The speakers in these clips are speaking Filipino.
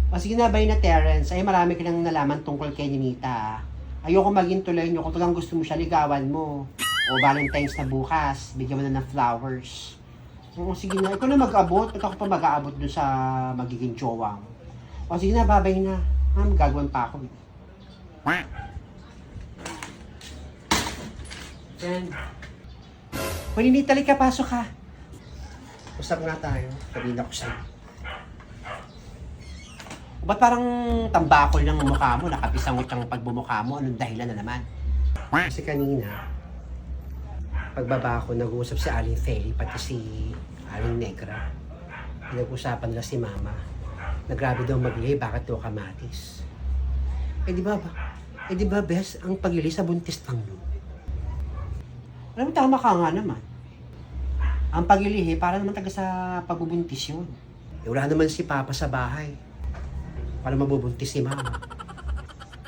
O sige na, bay na Terence. Ay, marami ka nang nalaman tungkol kay Ninita. Ayoko maging tuloy nyo. Kung talagang gusto mo siya, ligawan mo. O Valentine's na bukas, bigyan mo na ng flowers. O sige na, ikaw na mag-abot. At ako pa mag-aabot dun sa magiging jowang. O sige na, babay na. Ha, magagawan pa ako. And, kung Ninita, ka, pasok ka. Usap nga tayo. Sabihin ako sa'yo. Ba't parang tambakol ng mukha mo? Nakapisangot yung pagbumukha mo. Anong dahilan na naman? Kasi kanina, pagbaba ko, nag-uusap si Aling Feli, pati si Aling Negra. Nag-usapan nila si Mama. Nagrabe daw maglay, bakit daw kamatis? Di ba, bes, ang paglili sa buntis lang yun? Alam mo, tama ka nga naman. Ang paglilihi, para naman taga sa pagbubuntis yun. Wala naman si Papa sa bahay. Paano mabubuntis si Mama?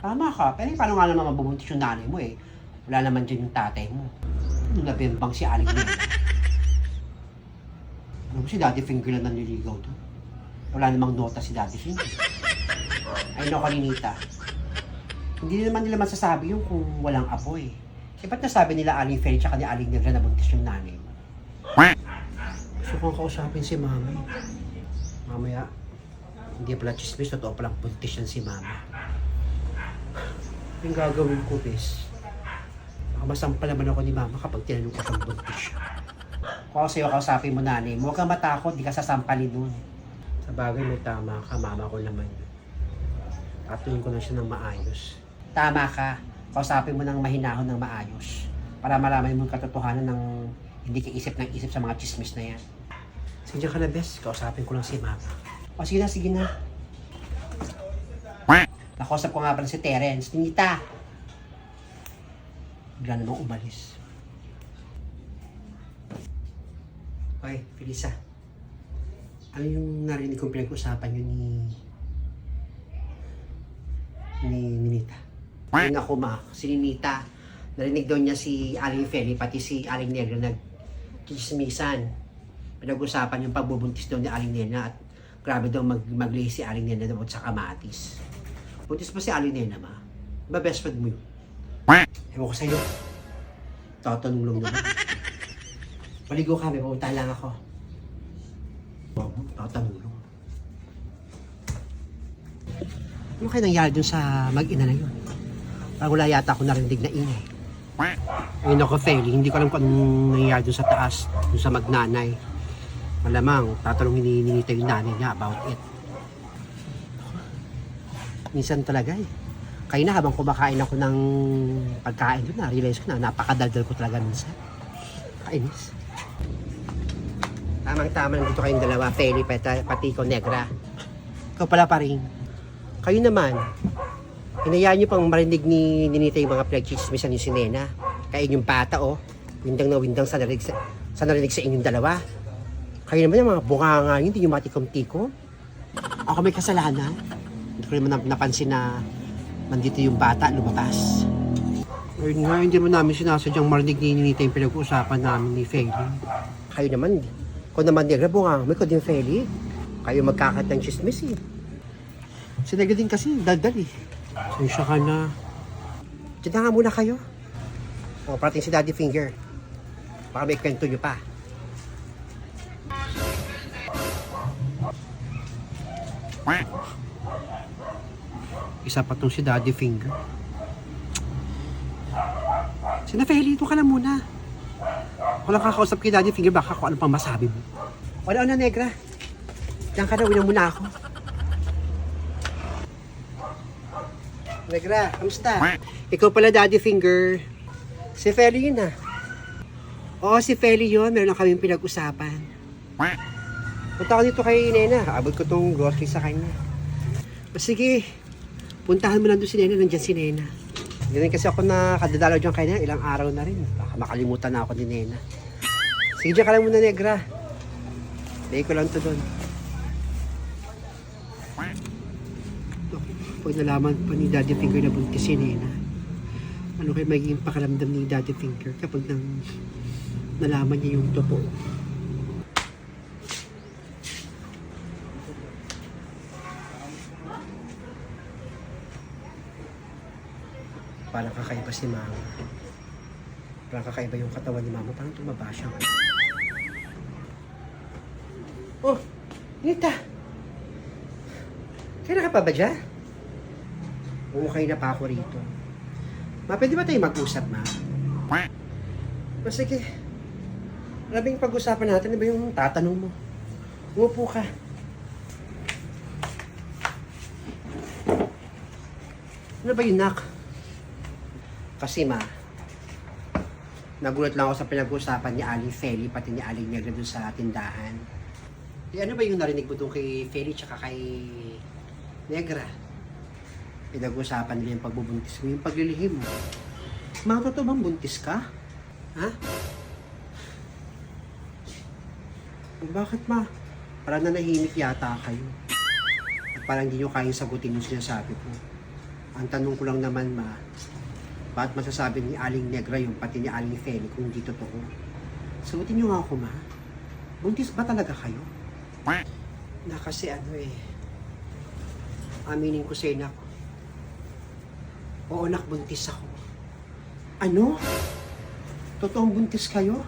Tama ka, pero paano nga naman mabubuntis yung nanay mo eh? Wala naman dyan yung tatay mo. Ano nabimbang si Aling Nena? Ano si Daddy Finger lang nanliligaw doon? Wala namang nota si Daddy Finger. Ay no, Ninita. Hindi naman nila masasabi yung kung walang apo eh. Ba't nasabi nila Aling Feli tsaka ni Aling Negra na buntis yung nanay mo? Gusto kong kausapin si Mama eh. Mamaya, hindi pala chismis, totoo palang buntis yan si Mama. Yung gagawin ko, bes. Baka masampal naman ako ni Mama kapag tinanong ko siyang buntis siya. Kung ako sa'yo kausapin mo nanay mo, huwag kang matakot, di ka sasampalin nun. Sa bagay may tama ka, Mama ko naman yun. Tatuloy ko na siya ng maayos. Tama ka, kausapin mo ng mahinahon ng maayos. Para malaman mo yung katotohanan ng hindi ka isip ng isip sa mga chismis na yan. Sige ka na, bes, kausapin ko lang si Mama. O sige na. Nakausap ko nga pala si Terence. Ninita! Bigla namang umalis. Hoy, Felisa. Ano yung narinig kong pinag-usapan yun ni Ninita? Yung ako si Ninita. Narinig daw niya si Aling Feli, pati si Aling Negra nag-chismisan. Pinag-usapan yung pagbubuntis daw ni Aling Nena at grabe daw maglihi si Aling Nena daw sa kamatis. Buntis pa si Aling Nena, ma? Ba best friend mo yun? Ewan ko sa'yo. Tatanong lang naman. Maligo ka, may pumunta lang ako. Tatanong lang. Ano kaya nangyari dun sa mag-ina na yun? Parang wala yata ako narinig na ingay. Ayun ako, Feli. Hindi ko alam kung anong nangyari dun sa taas, dun sa magnanay. Malamang, tatanungin ni Ninita yung nanay niya about it. Minsan talaga eh. Kaya na habang kumakain ako ng pagkain doon, na-realize ko na napakadaldal ko talaga minsan. Kainis. Tamang-tama nandito kayong dalawa, Feli, pati ko, Negra. Ikaw pala pa rin. Kayo naman, hinayaan niyo pang marinig ni Ninita yung mga pinag-chismisan yung si Nena. Kaya yung bata, windang na windang sa narinig sa inyong dalawa. Kayo naman yung mga bunganga yun, hindi yung matikom-tikom. Ako may kasalanan. Hindi ko naman napansin na nandito yung bata, lumabas. Ayun nga, hindi naman namin sinasadyang marinig ni Ninita yung pinag-uusapan namin ni Feli. Kayo naman, kung naman Negra, bunganga, may ko din Feli. Kayo magkakat ng chismis eh. Si Negra din kasi, daldal eh. Sensya ka na. Diyan na nga muna kayo. O, parating si Daddy Finger. Baka may kwento nyo pa. Isa pa tong si Daddy Finger. Sina Feli, ito ka na muna. Ako lang kakausap kay Daddy Finger, baka kung ano pang masabi mo. Wala na, Negra. Diyan ka na, uwi na muna ako. Negra, kamusta? Ikaw pala, Daddy Finger. Si Feli yun ah. Oo, si Feli yun. Meron lang kaming pinag-usapan. Punta ko dito kay Nena. Abot ko tong grocery sa kanya. O sige, puntahan mo lang doon si Nena. Nandyan si Nena. Ganyan kasi ako nakadadalaw dyan kay Nena. Ilang araw na rin. Baka makalimutan na ako ni Nena. Sige, dyan ka lang muna, Negra. Day ko lang to doon. Pag nalaman pa ni Daddy Finger na buntis si Nena, ano kayo magiging pakaramdam ni Daddy Finger kapag nalaman niya yung totoo? Parang kakaiba si Mama. Parang kakaiba yung katawan ni Mama. Parang tumaba siya. Oh, Nita. Kaya ka pa ba dyan? Umukay na pa ako rito. Ma, pwede ba tayo mag-usap, Ma? O sige. Maraming pag-usapan natin. Ano ba yung tatanong mo? Umupo ka. Ano ba yun, Nak? Kasi, Ma, nagulat lang ako sa pinag-usapan ni Aling Feli pati ni Aling Negra dun sa tindahan. Ano ba yung narinig mo dun kay Feli tsaka kay Negra? Pinag-usapan nila yung pagbubuntis mo, yung paglilihim mo. Ma, totoo bang buntis ka? Ha? Bakit, Ma? Parang nanahimik yata kayo. At parang hindi nyo kayang sagutin yung sinasabi ko. Ang tanong ko lang naman, Ma, bakit masasabi ni Aling Negra yung pati ni Aling Feli kung hindi totoo? Sagutin nyo nga ako, Ma. Buntis ba talaga kayo? Na kasi aminin ko sa'yo, Nak. Oo, Nak, buntis ako. Ano? Totoong buntis kayo?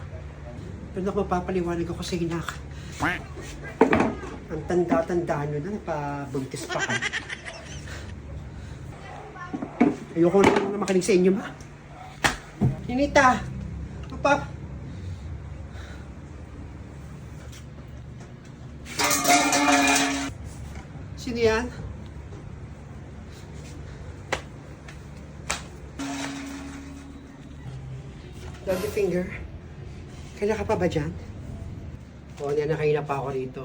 Pero Nak, mapapaliwanag ako sa'yo, Nak. Ang tanda-tanda nyo na, napabuntis pa ka. Ayoko na makinig sa inyo, Ma. Ninita! Sino yan? Daddy Finger? Kailan ka pa ba dyan? Oo, nanakain na pa ako rito.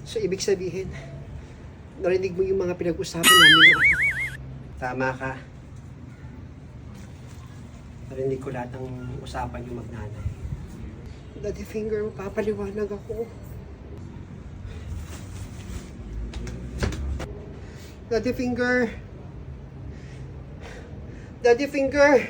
So, ibig sabihin, narinig mo yung mga pinag-usapan namin. Tama ka. Narinig ko lahat ng usapan yung magnanay. Daddy Finger, papaliwanag ako. Daddy Finger! Daddy Finger!